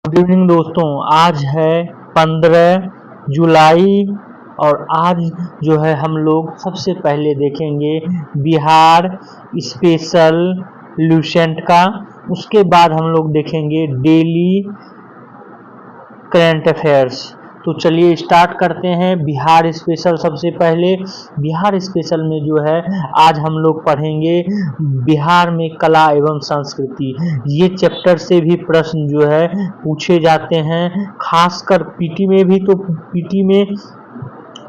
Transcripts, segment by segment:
Good evening दोस्तों। आज है 15 जुलाई और आज जो है हम लोग सबसे पहले देखेंगे बिहार स्पेशल लूसेंट का। उसके बाद हम लोग देखेंगे डेली करंट अफेयर्स। तो चलिए स्टार्ट करते हैं। बिहार स्पेशल सबसे पहले। बिहार स्पेशल में जो है आज हम लोग पढ़ेंगे बिहार में कला एवं संस्कृति। ये चैप्टर से भी प्रश्न जो है पूछे जाते हैं, खासकर पीटी में भी। तो पीटी में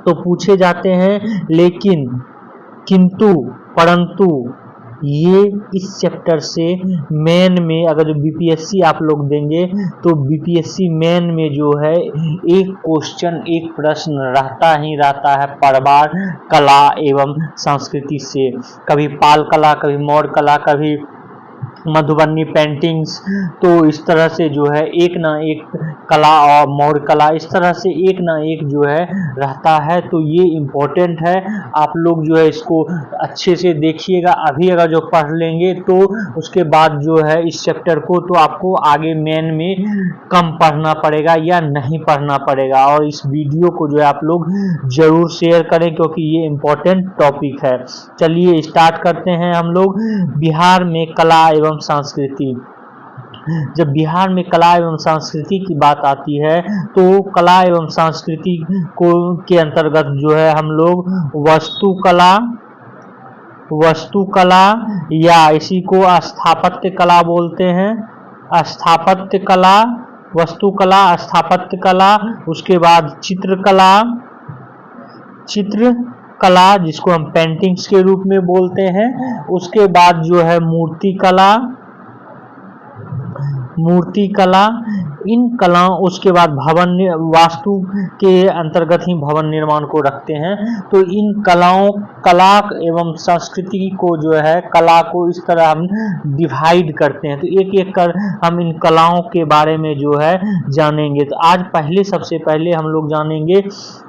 तो पूछे जाते हैं, लेकिन किंतु परंतु ये इस चैप्टर से मेन में अगर बीपीएससी आप लोग देंगे तो बीपीएससी मेन में जो है एक क्वेश्चन, एक प्रश्न रहता ही रहता है पर बार कला एवं संस्कृति से। कभी पाल कला, कभी मौर्य कला, कभी मधुबनी पेंटिंग्स। तो इस तरह से जो है एक ना एक कला और मौर्य कला, इस तरह से एक ना एक जो है रहता है। तो ये इम्पोर्टेंट है, आप लोग जो है इसको अच्छे से देखिएगा। अभी अगर जो पढ़ लेंगे तो उसके बाद जो है इस चैप्टर को तो आपको आगे मेन में कम पढ़ना पड़ेगा या नहीं पढ़ना पड़ेगा। और इस वीडियो को जो है आप लोग जरूर शेयर करें क्योंकि ये इम्पोर्टेंट टॉपिक है। चलिए स्टार्ट करते हैं हम लोग। बिहार में कला एवं संस्कृति। जब बिहार में कला एवं संस्कृति की बात आती है तो कला एवं संस्कृति को के अंतर्गत जो है हम लोग वास्तुकला या इसी को स्थापत्य कला बोलते हैं। स्थापत्य कला, वास्तुकला, स्थापत्य कला, उसके बाद चित्रकला जिसको हम पेंटिंग्स के रूप में बोलते हैं। उसके बाद जो है मूर्ति कला, इन कलाओं, उसके बाद भवन, वास्तु के अंतर्गत ही भवन निर्माण को रखते हैं। तो इन कला एवं संस्कृति को जो है कला को इस तरह हम डिवाइड करते हैं। तो एक एक कर हम इन कलाओं के बारे में जो है जानेंगे। तो आज सबसे पहले हम लोग जानेंगे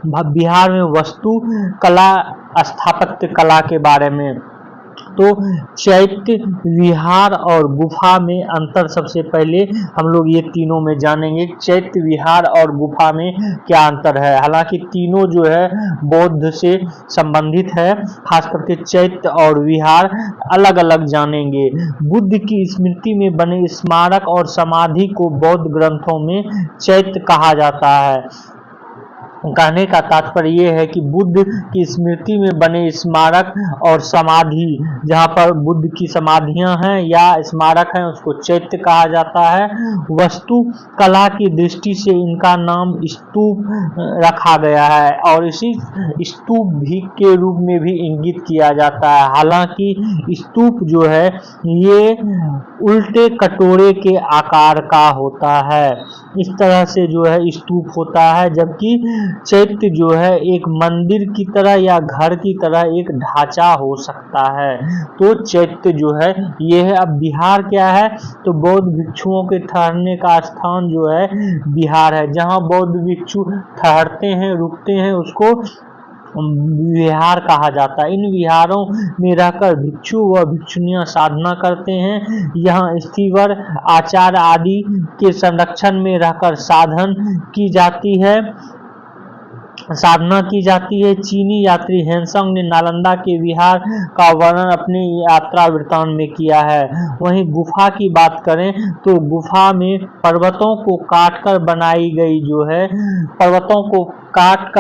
बिहार में वास्तु कला, स्थापत्य कला के बारे में। तो चैत्य, विहार और गुफा में अंतर सबसे पहले हम लोग ये तीनों में जानेंगे। चैत्य, विहार और गुफा में क्या अंतर है। हालांकि तीनों जो है बौद्ध से संबंधित है, खास करके चैत्य और विहार अलग अलग जानेंगे। बुद्ध की स्मृति में बने स्मारक और समाधि को बौद्ध ग्रंथों में चैत्य कहा जाता है। कहने का तात्पर्य ये है कि बुद्ध की स्मृति में बने स्मारक और समाधि, जहाँ पर बुद्ध की समाधियां हैं या स्मारक हैं, उसको चैत्य कहा जाता है। वस्तु कला की दृष्टि से इनका नाम स्तूप रखा गया है और इसी स्तूप भी के रूप में भी इंगित किया जाता है। हालांकि स्तूप जो है ये उल्टे कटोरे के आकार का होता है, इस तरह से जो है स्तूप होता है। जबकि चैत्य जो है एक मंदिर की तरह या घर की तरह एक ढांचा हो सकता है। तो चैत्य जो है ये है। अब बिहार क्या है, तो बौद्ध भिक्षुओं के ठहरने का स्थान जो है बिहार है। जहाँ बौद्ध भिक्षु ठहरते हैं, रुकते हैं, उसको विहार कहा जाता है। इन विहारों में रहकर भिक्षु व भिक्षुनियां साधना करते हैं। यहाँ स्थिवर आचार आदि के संरक्षण में रहकर साधना की जाती है। चीनी यात्री हेनसंग ने नालंदा के विहार का वर्णन अपने यात्रा वृत्तांत में किया है। वहीं गुफा की बात करें तो गुफा में पर्वतों को काटकर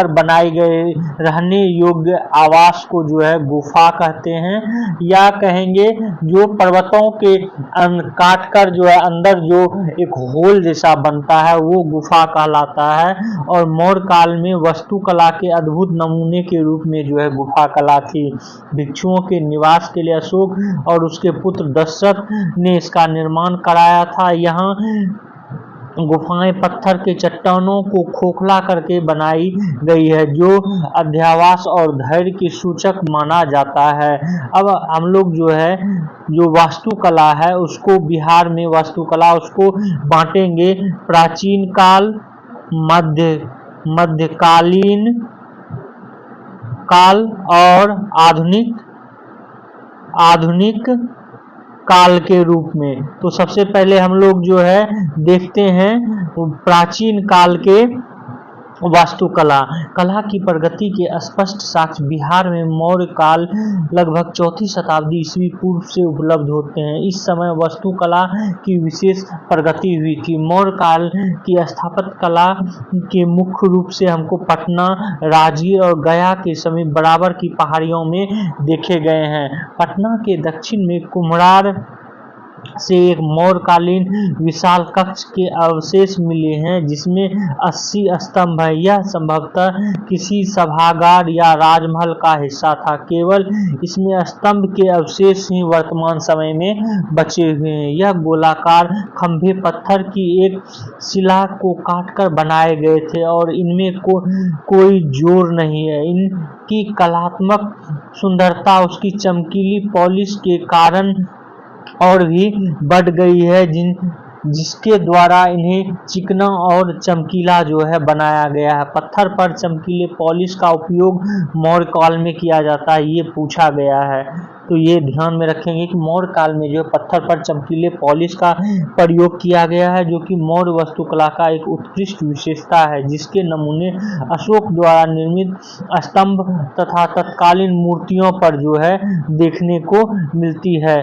बनाई गए रहने योग्य आवास को जो है गुफा कहते हैं, या कहेंगे जो पर्वतों के काटकर जो है अंदर जो एक होल जैसा बनता है वो गुफा कहलाता है। और मौर्य काल में वास्तुकला के अद्भुत नमूने के रूप में जो है गुफा कला थी। भिक्षुओं के निवास के लिए अशोक और उसके पुत्र दशरथ ने इसका निर्माण कराया था। यहाँ गुफाएं पत्थर के चट्टानों को खोखला करके बनाई गई है, जो अध्यावास और धैर्य की सूचक माना जाता है। अब हम लोग जो है जो वास्तुकला है उसको बिहार में वास्तुकला उसको बांटेंगे प्राचीन काल, मध्यकालीन काल और आधुनिक काल के रूप में। तो सबसे पहले हम लोग जो है देखते हैं प्राचीन काल के वास्तुकला। कला की प्रगति के स्पष्ट साक्ष्य बिहार में मौर्य काल लगभग चौथी शताब्दी ईस्वी पूर्व से उपलब्ध होते हैं। इस समय वास्तुकला की विशेष प्रगति हुई थी। मौर्य काल की स्थापत्य कला के मुख्य रूप से हमको पटना, राजगीर और गया के समीप बराबर की पहाड़ियों में देखे गए हैं। पटना के दक्षिण में कुम्हरार से एक मौर्यकालीन विशाल कक्ष के अवशेष मिले हैं जिसमें 80 स्तंभ है। यह संभवतः किसी सभागार या राजमहल का हिस्सा था। केवल इसमें स्तंभ के अवशेष ही वर्तमान समय में बचे हुए हैं। यह गोलाकार खंभे पत्थर की एक शिला को काटकर बनाए गए थे और इनमें कोई जोर नहीं है। इनकी कलात्मक सुंदरता उसकी चमकीली पॉलिश के कारण और भी बढ़ गई है, जिसके द्वारा इन्हें चिकना और चमकीला जो है बनाया गया है। पत्थर पर चमकीले पॉलिश का उपयोग मौर्य काल में किया जाता है, ये पूछा गया है। तो ये ध्यान में रखेंगे कि मौर्य काल में जो पत्थर पर चमकीले पॉलिश का प्रयोग किया गया है, जो कि मौर्य वास्तुकला का एक उत्कृष्ट विशेषता है, जिसके नमूने अशोक द्वारा निर्मित स्तंभ तथा तत्कालीन मूर्तियों पर जो है देखने को मिलती है।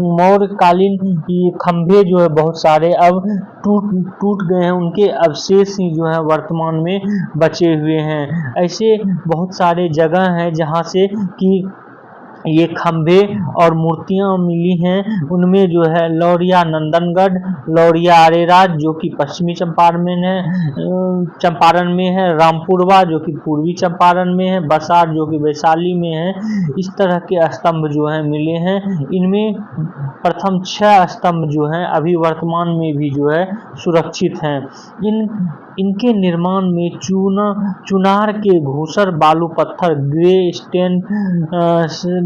मौर्यकालीन ये खंभे जो है बहुत सारे अब टूट गए हैं, उनके अवशेष ही जो है वर्तमान में बचे हुए हैं। ऐसे बहुत सारे जगह हैं जहाँ से कि ये खंभे और मूर्तियां मिली हैं। उनमें जो है लौरिया नंदनगढ़, लौरिया अरेराज जो कि पश्चिमी चंपारण में है, रामपुरवा जो कि पूर्वी चंपारण में है, बसार जो कि वैशाली में है। इस तरह के स्तंभ जो हैं मिले हैं। इनमें प्रथम 6 स्तंभ जो हैं अभी वर्तमान में भी जो है सुरक्षित हैं। इनके निर्माण में चुनार के घूसर बालू पत्थर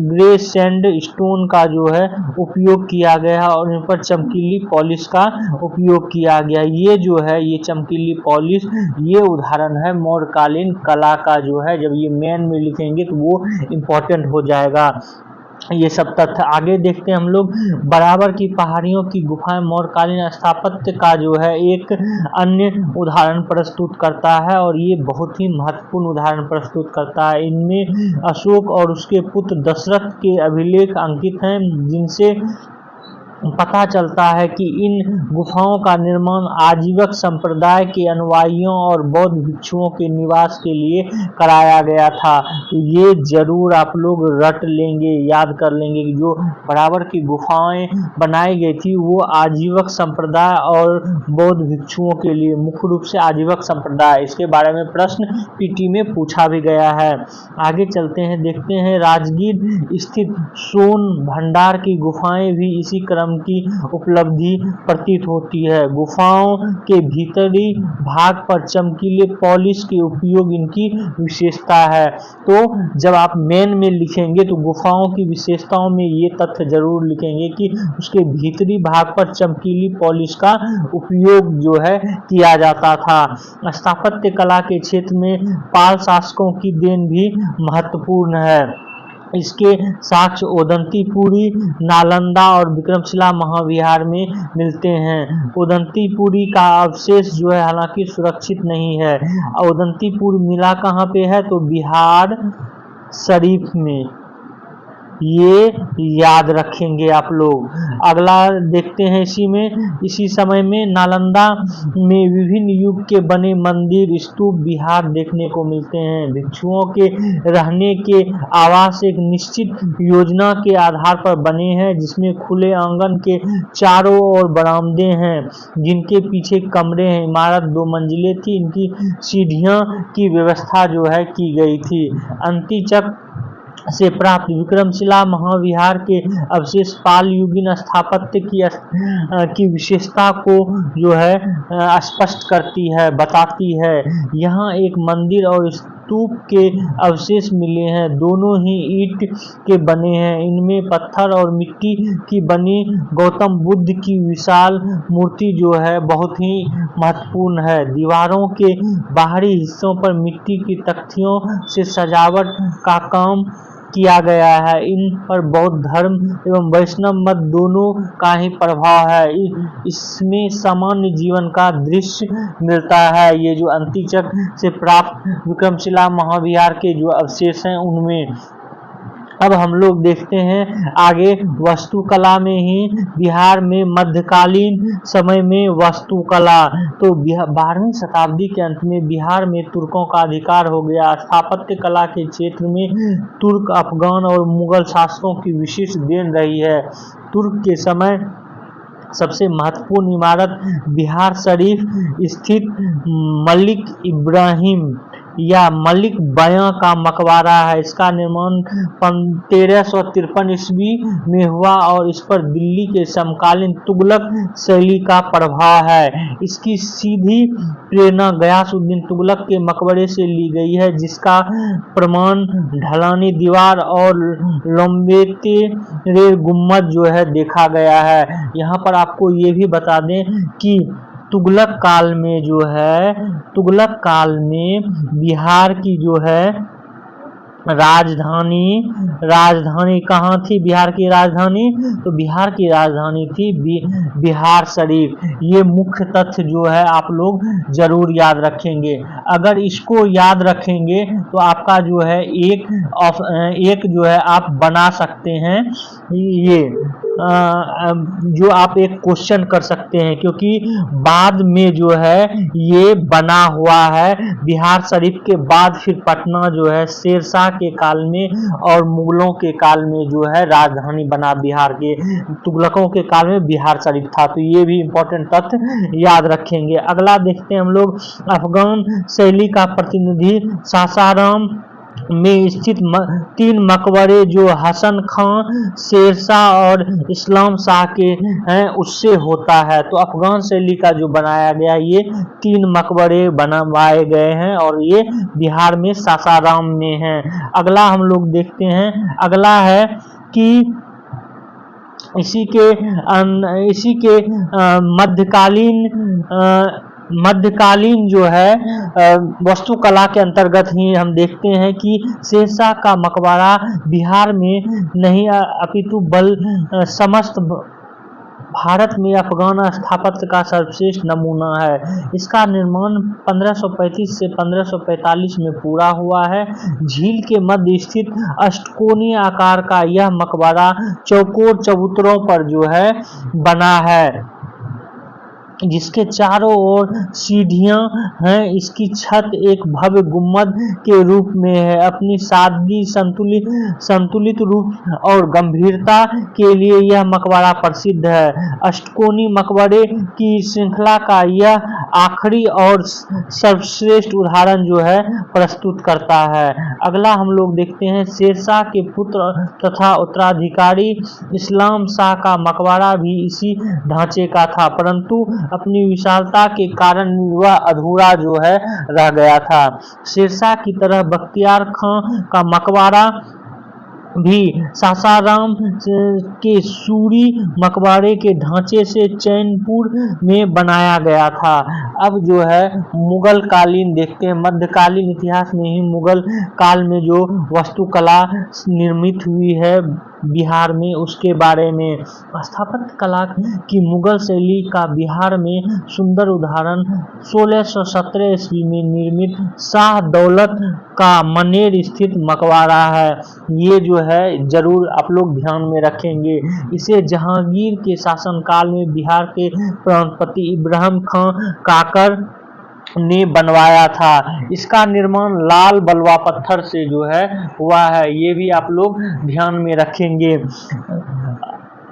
ग्रे सैंड स्टोन का जो है उपयोग किया गया है और इन पर चमकीली पॉलिश का उपयोग किया गया। ये जो है ये चमकीली पॉलिश ये उदाहरण है मौर्यकालीन कला का जो है। जब ये मेन में लिखेंगे तो वो इम्पोर्टेंट हो जाएगा। ये सब तथ्य आगे देखते हैं हम लोग। बराबर की पहाड़ियों की गुफाएं मौर्यकालीन स्थापत्य का जो है एक अन्य उदाहरण प्रस्तुत करता है और ये बहुत ही महत्वपूर्ण उदाहरण प्रस्तुत करता है। इनमें अशोक और उसके पुत्र दशरथ के अभिलेख अंकित हैं, जिनसे पता चलता है कि इन गुफाओं का निर्माण आजीवक संप्रदाय के अनुयायियों और बौद्ध भिक्षुओं के निवास के लिए कराया गया था। तो ये जरूर आप लोग रट लेंगे, याद कर लेंगे कि जो बराबर की गुफाएं बनाई गई थी वो आजीवक संप्रदाय और बौद्ध भिक्षुओं के लिए, मुख्य रूप से आजीवक संप्रदाय। इसके बारे में प्रश्न पीटी में पूछा भी गया है। आगे चलते हैं, देखते हैं राजगीर स्थित सोन भंडार की गुफाएं भी इसी क्रम की उपलब्धि प्रतीत होती है। गुफाओं के भीतरी भाग पर चमकीले पॉलिश के उपयोग इनकी विशेषता है। तो जब आप मेन में लिखेंगे तो गुफाओं की विशेषताओं में ये तथ्य जरूर लिखेंगे कि उसके भीतरी भाग पर चमकीली पॉलिश का उपयोग जो है किया जाता था। स्थापत्य कला के क्षेत्र में पाल शासकों की देन भी महत्वपूर्ण है। इसके साक्ष्य ओदंतीपुरी, नालंदा और विक्रमशिला महाविहार में मिलते हैं। ओदंतीपुरी का अवशेष जो है हालांकि सुरक्षित नहीं है। ओदंतीपुर मिला कहाँ पे है तो बिहार शरीफ में, ये याद रखेंगे आप लोग। अगला देखते हैं इसी समय में नालंदा में विभिन्न युग के बने मंदिर स्तूप बिहार देखने को मिलते हैं। भिक्षुओं के रहने के आवास एक निश्चित योजना के आधार पर बने हैं, जिसमें खुले आंगन के चारों ओर बरामदे हैं जिनके पीछे कमरे हैं। इमारत 2 मंजिले थी। इनकी सीढ़ियां की व्यवस्था जो है की गई थी। अंतिचक से प्राप्त विक्रमशिला महाविहार के अवशेष पाल युगीन स्थापत्य की विशेषता को जो है स्पष्ट करती है, बताती है। यहाँ एक मंदिर और स्तूप के अवशेष मिले हैं, दोनों ही ईंट के बने हैं। इनमें पत्थर और मिट्टी की बनी गौतम बुद्ध की विशाल मूर्ति जो है बहुत ही महत्वपूर्ण है। दीवारों के बाहरी हिस्सों पर मिट्टी की तख्तियों से सजावट का काम किया गया है। इन पर बौद्ध धर्म एवं वैष्णव मत दोनों का ही प्रभाव है। इसमें सामान्य जीवन का दृश्य मिलता है। ये जो अंतिचक से प्राप्त विक्रमशिला महाविहार के जो अवशेष हैं उनमें। अब हम लोग देखते हैं आगे वास्तुकला में ही बिहार में मध्यकालीन समय में वास्तुकला। तो 12वीं शताब्दी के अंत में बिहार में तुर्कों का अधिकार हो गया। स्थापत्य कला के क्षेत्र में तुर्क, अफगान और मुगल शासकों की विशिष्ट देन रही है। तुर्क के समय सबसे महत्वपूर्ण इमारत बिहार शरीफ स्थित मलिक इब्राहिम या मलिक बयां का मकबरा है। इसका निर्माण 1353 ईस्वी में हुआ और इस पर दिल्ली के समकालीन तुगलक शैली का प्रभाव है। इसकी सीधी प्रेरणा गयासुद्दीन तुगलक के मकबरे से ली गई है, जिसका प्रमाण ढलानी दीवार और लंबेतेरे गुम्बद जो है देखा गया है। यहाँ पर आपको ये भी बता दें कि तुगलक काल में बिहार की जो है राजधानी कहाँ थी? बिहार की राजधानी, तो बिहार की राजधानी थी बिहार शरीफ। ये मुख्य तथ्य जो है आप लोग जरूर याद रखेंगे। अगर इसको याद रखेंगे तो आपका जो है एक जो है आप बना सकते हैं, ये जो आप एक क्वेश्चन कर सकते हैं, क्योंकि बाद में जो है ये बना हुआ है। बिहार शरीफ के बाद फिर पटना जो है शेरशाह के काल में और मुगलों के काल में जो है राजधानी बना बिहार के। तुगलकों के काल में बिहार शरीफ था। तो ये भी इम्पोर्टेंट तथ्य याद रखेंगे। अगला देखते हैं हम लोग अफगान शैली का प्रतिनिधि सासाराम में स्थित 3 मकबरे जो हसन खां, शेरशाह और इस्लाम शाह के हैं उससे होता है। तो अफगान शैली का जो बनाया गया ये 3 मकबरे बनवाए गए हैं और ये बिहार में सासाराम में हैं। अगला हम लोग देखते हैं, अगला है कि इसी के मध्यकालीन जो है वास्तुकला के अंतर्गत ही हम देखते हैं कि शेरशाह का मकबरा बिहार में नहीं अपितु समस्त भारत में अफगान स्थापत्य का सर्वश्रेष्ठ नमूना है। इसका निर्माण 1535 से 1545 में पूरा हुआ है। झील के मध्य स्थित अष्टकोणीय आकार का यह मकबरा चौकोर चबूतरों पर जो है बना है, जिसके चारों ओर सीढ़ियां हैं। इसकी छत एक भव्य गुम्बद के रूप में है। अपनी सादगी, संतुलित रूप और गंभीरता के लिए यह मकबरा प्रसिद्ध है। अष्टकोणीय मकबरे की श्रृंखला का यह आखिरी और सर्वश्रेष्ठ उदाहरण जो है प्रस्तुत करता है। अगला हम लोग देखते हैं शेरशाह के पुत्र तथा उत्तराधिकारी इस्लाम शाह का मकबरा भी इसी ढांचे का था, परंतु अपनी विशालता के कारण वह अधूरा जो है रह गया था। शेरशाह की तरह बख्तियार खां का मकबरा भी सासाराम के सूरी मकबरे के ढांचे से चैनपुर में बनाया गया था। अब जो है मुगल कालीन देखते हैं। मध्यकालीन इतिहास में ही मुगल काल में जो वास्तुकला निर्मित हुई है बिहार में, उसके बारे में। स्थापत्य कला की मुगल शैली का बिहार में सुंदर उदाहरण 1617 ईस्वी में निर्मित शाह दौलत का मनेर स्थित मकबरा है। ये जो है जरूर आप लोग ध्यान में रखेंगे। इसे जहांगीर के शासनकाल में बिहार के प्रांतपति इब्राहिम खां काकर ने बनवाया था। इसका निर्माण लाल बलुआ पत्थर से जो है हुआ है, ये भी आप लोग ध्यान में रखेंगे।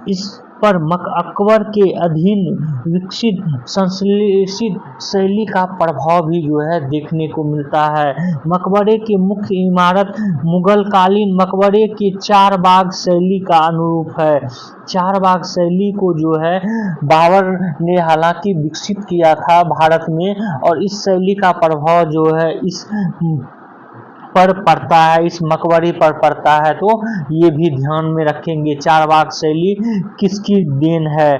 इस पर अकबर के अधीन विकसित संश्लेषित शैली का प्रभाव भी जो है देखने को मिलता है। मकबरे की मुख्य इमारत मुगल कालीन मकबरे की 4 बाग शैली का अनुरूप है। 4 बाग शैली को जो है बाबर ने हालांकि विकसित किया था भारत में, और इस शैली का प्रभाव जो है इस पर पड़ता है, इस मकबरे पर पड़ता है। तो ये भी ध्यान में रखेंगे 4 बाग शैली किसकी देन है।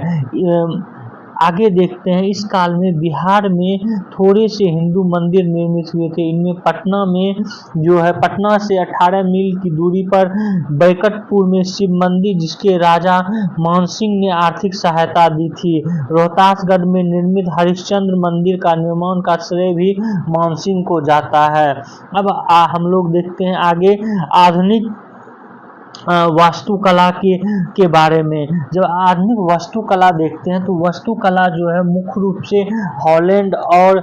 आगे देखते हैं, इस काल में बिहार में थोड़े से हिंदू मंदिर निर्मित हुए थे। इनमें पटना में जो है, पटना से 18 मील की दूरी पर बैकटपुर में शिव मंदिर, जिसके राजा मानसिंह ने आर्थिक सहायता दी थी। रोहतासगढ़ में निर्मित हरिश्चंद्र मंदिर का निर्माण का श्रेय भी मानसिंह को जाता है। अब हम लोग देखते हैं आगे आधुनिक वास्तुकला के बारे में। जब आधुनिक वास्तुकला देखते हैं तो वास्तुकला जो है मुख्य रूप से हॉलैंड और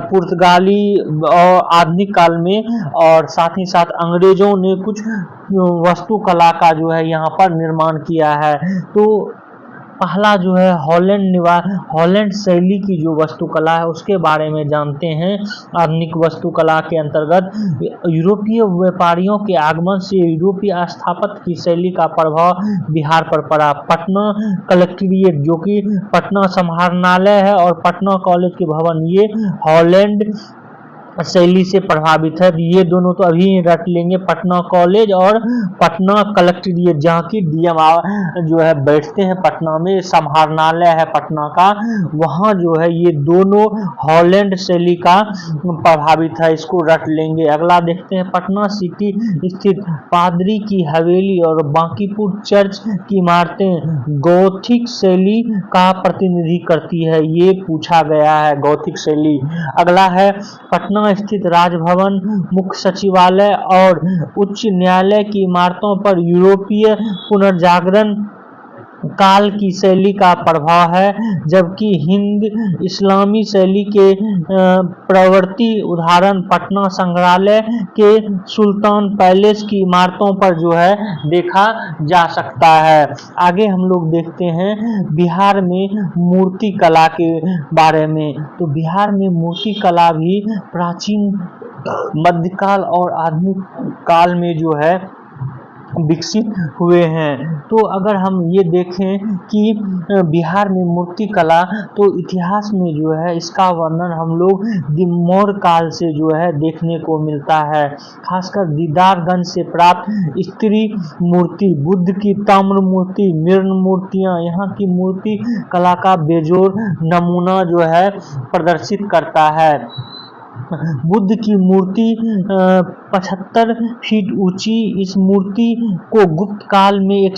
पुर्तगाली और आधुनिक काल में, और साथ ही साथ अंग्रेजों ने कुछ वास्तुकला का जो है यहाँ पर निर्माण किया है। तो पहला जो है हॉलैंड शैली की जो वास्तुकला है उसके बारे में जानते हैं। आधुनिक वास्तुकला के अंतर्गत यूरोपीय व्यापारियों के आगमन से यूरोपीय स्थापत्य की शैली का प्रभाव बिहार पर पड़ा। पटना कलेक्ट्रेट, जो कि पटना समाहरणालय है, और पटना कॉलेज के भवन, ये हॉलैंड शैली से प्रभावित है। ये दोनों तो अभी रट लेंगे, पटना कॉलेज और पटना कलेक्ट्रेट, जहाँ की डीएम जो है बैठते हैं पटना में, समाहरणालय है पटना का, वहाँ जो है ये दोनों हॉलैंड शैली का प्रभावित है, इसको रट लेंगे। अगला देखते हैं, पटना सिटी स्थित पादरी की हवेली और बांकीपुर चर्च की इमारतें गौथिक शैली का प्रतिनिधि करती है, ये पूछा गया है, गौथिक शैली। अगला है, पटना स्थित राजभवन, मुख्य सचिवालय और उच्च न्यायालय की इमारतों पर यूरोपीय पुनर्जागरण काल की शैली का प्रभाव है, जबकि हिंद इस्लामी शैली के प्रवर्ती उदाहरण पटना संग्रहालय के सुल्तान पैलेस की इमारतों पर जो है देखा जा सकता है। आगे हम लोग देखते हैं बिहार में मूर्ति कला के बारे में। तो बिहार में मूर्ति कला भी प्राचीन, मध्यकाल और आधुनिक काल में जो है विकसित हुए हैं। तो अगर हम ये देखें कि बिहार में मूर्ति कला, तो इतिहास में जो है इसका वर्णन हम लोग मौर्य काल से जो है देखने को मिलता है। खासकर दीदारगंज से प्राप्त स्त्री मूर्ति, बुद्ध की ताम्र मूर्ति, मृण मूर्तियाँ यहाँ की मूर्ति कला का बेजोड़ नमूना जो है प्रदर्शित करता है। बुद्ध की मूर्ति 75 फीट ऊंची, इस मूर्ति को गुप्त काल में एक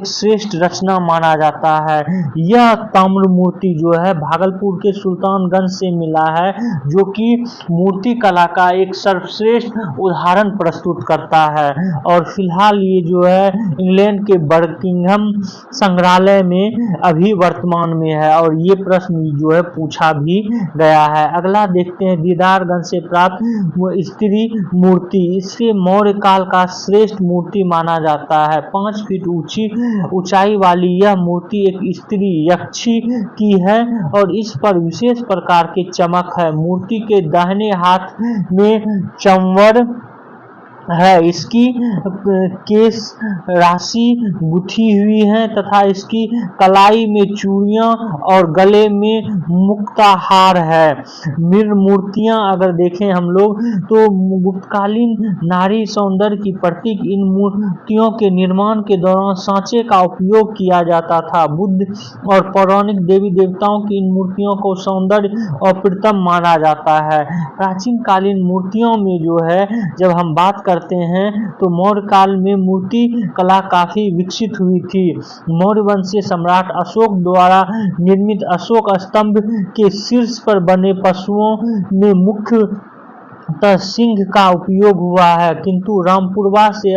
श्रेष्ठ रचना माना जाता है। यह ताम्र मूर्ति जो है भागलपुर के सुल्तानगंज से मिला है, जो कि मूर्ति कला का एक सर्वश्रेष्ठ उदाहरण प्रस्तुत करता है। और फिलहाल ये जो है इंग्लैंड के बर्किंघम संग्रहालय में अभी वर्तमान में है, और ये प्रश्न जो है पूछा भी गया है। अगला देखते हैं, दीदारगंज से प्राप्त स्त्री मूर्ति, इसे मौर्य काल का श्रेष्ठ मूर्ति माना जाता है। 5 फीट ऊंचाई वाली यह मूर्ति एक स्त्री यक्षी की है, और इस पर विशेष प्रकार की चमक है। मूर्ति के दाहिने हाथ में चंवर है, इसकी केस राशि गुथी हुई है तथा इसकी कलाई में चूड़ियां और गले में मुक्ताहार है। मृण मूर्तियां अगर देखें हम लोग, तो गुप्तकालीन नारी सौंदर्य की प्रतीक, इन मूर्तियों के निर्माण के दौरान सांचे का उपयोग किया जाता था। बुद्ध और पौराणिक देवी देवताओं की इन मूर्तियों को सौंदर्य और प्रीतम माना जाता है। प्राचीन कालीन मूर्तियों में जो है जब हम बात करते हैं, तो मौर्य काल में मूर्ति कला काफी विकसित हुई थी। मौर्य वंशीय सम्राट अशोक द्वारा निर्मित अशोक स्तंभ के शीर्ष पर बने पशुओं में मुख्य सिंह का उपयोग हुआ है, किंतु रामपुरवा से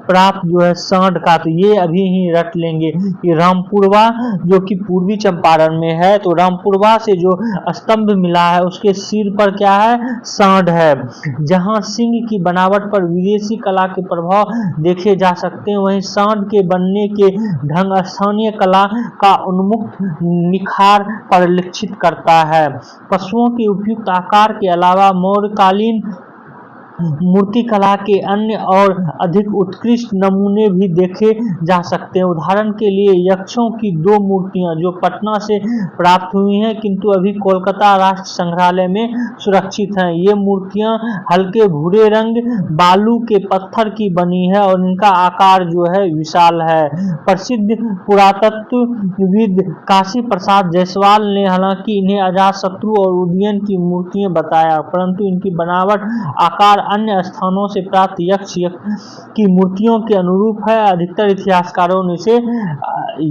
प्राप्त जो है सांड का, तो ये अभी ही रट लेंगे कि रामपुरवा जो कि पूर्वी चंपारण में है, तो रामपुरवा से जो स्तंभ मिला है उसके सिर पर क्या है, सांड है। जहां सिंह की बनावट पर विदेशी कला के प्रभाव देखे जा सकते हैं, वहीं सांड के बनने के ढंग स्थानीय कला का उन्मुक्त निखार परिलक्षित करता है। पशुओं के उपयुक्त आकार के अलावा मौर्यकालीन मूर्तिकला के अन्य और अधिक उत्कृष्ट नमूने भी देखे जा सकते हैं। उदाहरण के लिए यक्षों की 2 मूर्तियां जो पटना से प्राप्त हुई हैं किंतु अभी कोलकाता राष्ट्र संग्रहालय में सुरक्षित हैं। ये मूर्तियां हल्के भूरे रंग बालू के पत्थर की बनी है और इनका आकार जो है विशाल है। प्रसिद्ध पुरातत्वविद काशी प्रसाद जायसवाल ने हालांकि इन्हें अजातशत्रु और उदयन की मूर्तियां बताया, परंतु इनकी बनावट आकार अन्य स्थानों से प्राप्त यक्ष की मूर्तियों के अनुरूप है। अधिकतर इतिहासकारों ने इसे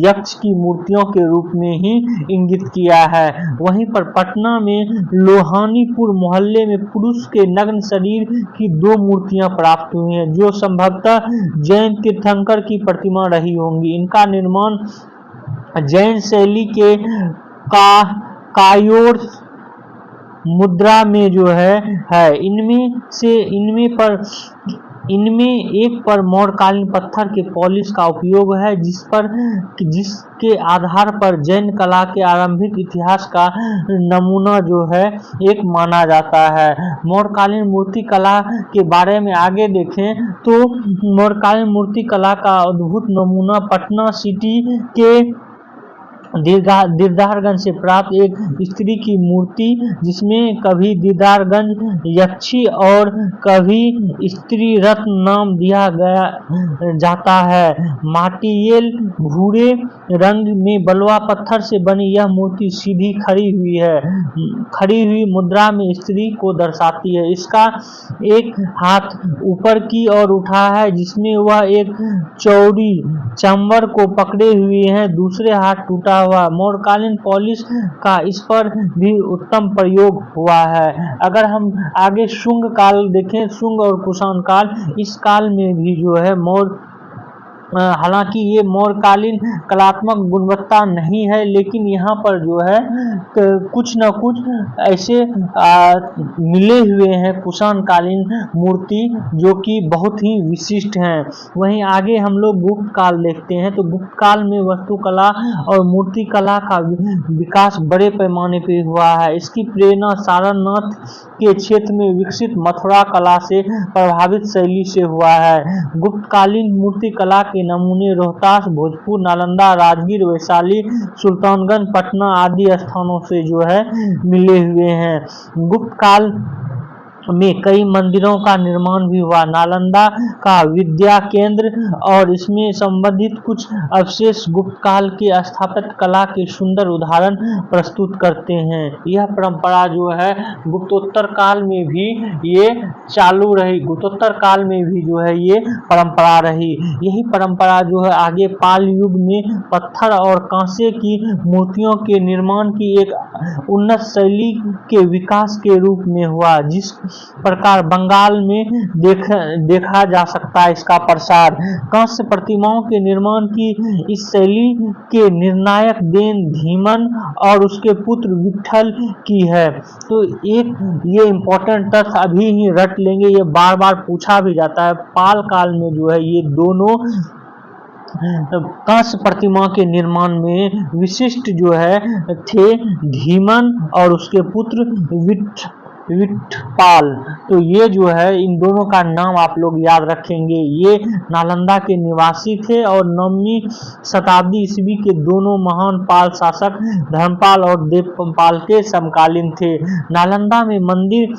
यक्ष की मूर्तियों के रूप में ही इंगित किया है। वहीं पर पटना में लोहानीपुर मोहल्ले में पुरुष के नग्न शरीर की 2 मूर्तियां प्राप्त हुई हैं जो संभवतः जैन तीर्थंकर की प्रतिमा रही होंगी। इनका निर्माण जैन शैली के कायोर मुद्रा में जो है इनमें एक पर मौर्यकालीन पत्थर के पॉलिश का उपयोग है जिसके आधार पर जैन कला के आरंभिक इतिहास का नमूना जो है एक माना जाता है। मौर्यकालीन मूर्ति कला के बारे में आगे देखें तो मौर्यकालीन मूर्ति कला का अद्भुत नमूना पटना सिटी के दीदारगंज से प्राप्त एक स्त्री की मूर्ति जिसमें कभी दीदारगंज यक्षी और कभी स्त्री रत्न नाम दिया जाता है। माटियल भूरे रंग में बलुआ पत्थर से बनी यह मूर्ति सीधी खड़ी हुई मुद्रा में स्त्री को दर्शाती है। इसका एक हाथ ऊपर की ओर उठा है जिसमें वह एक चौड़ी चंबर को पकड़े हुए है, दूसरे हाथ टूटा हुआ। मौर्यकालीन पॉलिश का इस पर भी उत्तम प्रयोग हुआ है। अगर हम आगे शुंग काल देखें, शुंग और कुषाण काल, इस काल में भी जो है हालांकि ये मौर्यकालीन कलात्मक गुणवत्ता नहीं है, लेकिन यहाँ पर जो है कुछ न कुछ ऐसे मिले हुए हैं कुषाण कालीन मूर्ति जो कि बहुत ही विशिष्ट हैं। वहीं आगे हम लोग गुप्त काल देखते हैं तो गुप्त काल में वास्तुकला और मूर्ति कला का विकास बड़े पैमाने पर हुआ है। इसकी प्रेरणा सारनाथ के क्षेत्र में विकसित मथुरा कला से प्रभावित शैली से हुआ है। गुप्तकालीन मूर्ति कला के नमूने रोहतास, भोजपुर, नालंदा, राजगीर, वैशाली, सुल्तानगंज, पटना आदि स्थानों से जो है मिले हुए हैं। गुप्त काल में कई मंदिरों का निर्माण भी हुआ। नालंदा का विद्या केंद्र और इसमें संबंधित कुछ अवशेष गुप्त काल की स्थापत्य कला के सुंदर उदाहरण प्रस्तुत करते हैं। यह परंपरा जो है गुप्तोत्तर काल में भी ये चालू रही, गुप्तोत्तर काल में भी जो है ये परंपरा रही। यही परंपरा जो है आगे पाल युग में पत्थर और कांसे की मूर्तियों के निर्माण की एक उन्नत शैली के विकास के रूप में हुआ, जिस प्रकार बंगाल में देखा जा सकता है इसका प्रसार। कांस्य प्रतिमाओं के निर्माण की इस शैली के निर्णायक देन धीमन और उसके पुत्र विट्ठल की है। तो एक ये इम्पोर्टेंट तथ्य अभी ही रट लेंगे, ये बार बार पूछा भी जाता है। पाल काल में जो है ये दोनों कांस्य प्रतिमा के निर्माण में विशिष्ट जो है थे धीमन और उसके पुत्र विट्ठपाल। तो ये जो है इन दोनों का नाम आप लोग याद रखेंगे। ये नालंदा के निवासी थे और 9वीं शताब्दी ईस्वी के दोनों महान पाल शासक धर्मपाल और देवपाल के समकालीन थे। नालंदा में मंदिर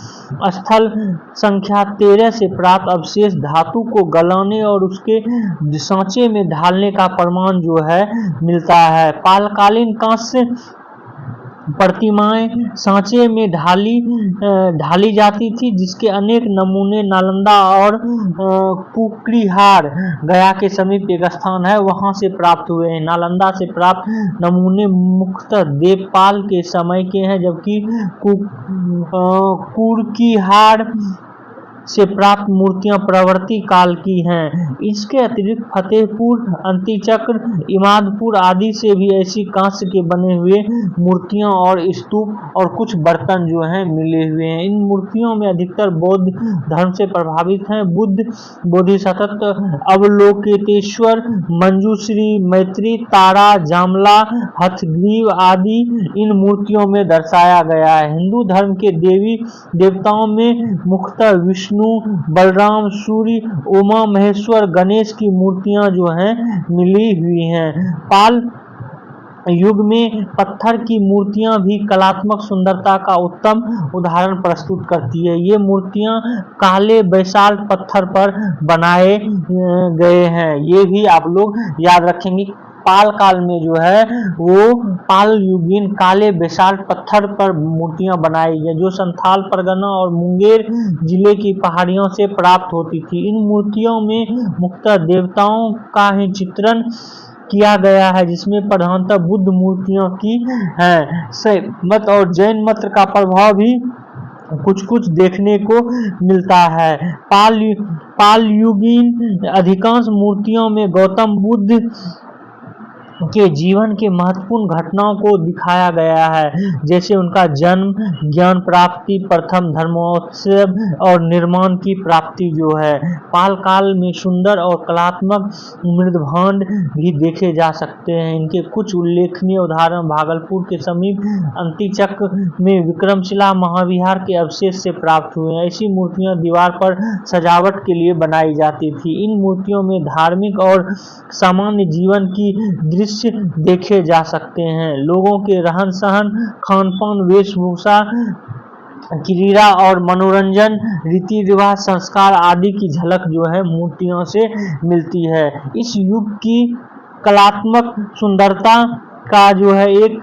स्थल संख्या 13 से प्राप्त अवशेष धातु को गलाने और उसके सांचे में ढालने का प्रमाण जो है मिलता है। पालकालीन कांस्य प्रतिमाएं सांचे में ढाली जाती थी, जिसके अनेक नमूने नालंदा और कुकड़ीहार गया के समीप एक स्थान है वहां से प्राप्त हुए हैं। नालंदा से प्राप्त नमूने मुख्यतः देवपाल के समय के हैं, जबकि कुकड़ीहार से प्राप्त मूर्तियां प्रवर्ती काल की हैं। इसके अतिरिक्त फतेहपुर, अंतिचक्र, इमादपुर आदि से भी ऐसी कांस्य के बने हुए मूर्तियां और स्तूप और कुछ बर्तन जो हैं मिले हुए हैं। इन मूर्तियों में अधिकतर बौद्ध धर्म से प्रभावित हैं। बुद्ध, बोधिसत्व, अवलोकितेश्वर, मंजूश्री, मैत्री, तारा, जामला, हथग्रीव आदि इन मूर्तियों में दर्शाया गया है। हिंदू धर्म के देवी देवताओं में मुख्यतः विष्णु, विष्णु, बलराम, सूर्य, उमा महेश्वर, गणेश की मूर्तियां जो हैं मिली हुई हैं। पाल युग में पत्थर की मूर्तियां भी कलात्मक सुंदरता का उत्तम उदाहरण प्रस्तुत करती है। ये मूर्तियां काले बेसाल्ट पत्थर पर बनाए गए हैं, ये भी आप लोग याद रखेंगे। पाल काल में जो है वो पाल युगीन काले बेसाल्ट पत्थर पर मूर्तियां बनाई गई, जो संथाल परगना और मुंगेर जिले की पहाड़ियों से प्राप्त होती थी। इन मूर्तियों में मुख्यतः देवताओं का ही चित्रण किया गया है, जिसमें प्रधानतः बुद्ध मूर्तियों की है। शैव मत और जैन मत का प्रभाव भी कुछ कुछ देखने को मिलता है। पाल युगीन अधिकांश मूर्तियों में गौतम बुद्ध के जीवन के महत्वपूर्ण घटनाओं को दिखाया गया है, जैसे उनका जन्म, ज्ञान प्राप्ति, प्रथम धर्मोत्सव और निर्माण की प्राप्ति जो है। पाल काल में सुंदर और कलात्मक मृदभांड भी देखे जा सकते हैं। इनके कुछ उल्लेखनीय उदाहरण भागलपुर के समीप अंतिचक में विक्रमशिला महाविहार के अवशेष से प्राप्त हुए हैं। ऐसी मूर्तियां दीवार पर सजावट के लिए बनाई जाती थी। इन मूर्तियों में धार्मिक और सामान्य जीवन की दृश्य देखे जा सकते हैं। लोगों के रहन सहन, खान पान, वेशभूषा, क्रीड़ा और मनोरंजन, रीति रिवाज, संस्कार आदि की झलक जो है मूर्तियों से मिलती है। इस युग की कलात्मक सुंदरता का जो है एक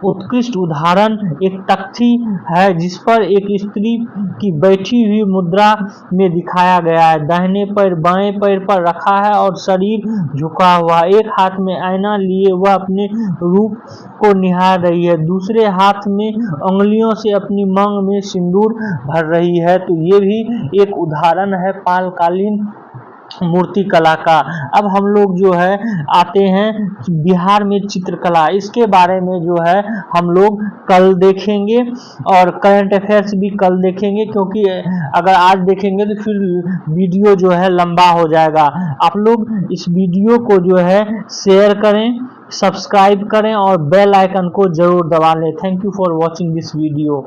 उत्कृष्ट उदाहरण एक तख्ती है, जिस पर एक स्त्री की बैठी हुई मुद्रा में दिखाया गया है। दाहिने पैर बाएं पैर पर रखा है और शरीर झुका हुआ। एक हाथ में आईना लिए वह अपने रूप को निहार रही है, दूसरे हाथ में उंगलियों से अपनी मांग में सिंदूर भर रही है। तो ये भी एक उदाहरण है पालकालीन मूर्ति कला का। अब हम लोग जो है आते हैं बिहार में चित्रकला, इसके बारे में जो है हम लोग कल देखेंगे और करंट अफेयर्स भी कल देखेंगे, क्योंकि अगर आज देखेंगे तो फिर वीडियो जो है लंबा हो जाएगा। आप लोग इस वीडियो को जो है शेयर करें, सब्सक्राइब करें और बेल आइकन को जरूर दबा लें। Thank you for watching this video.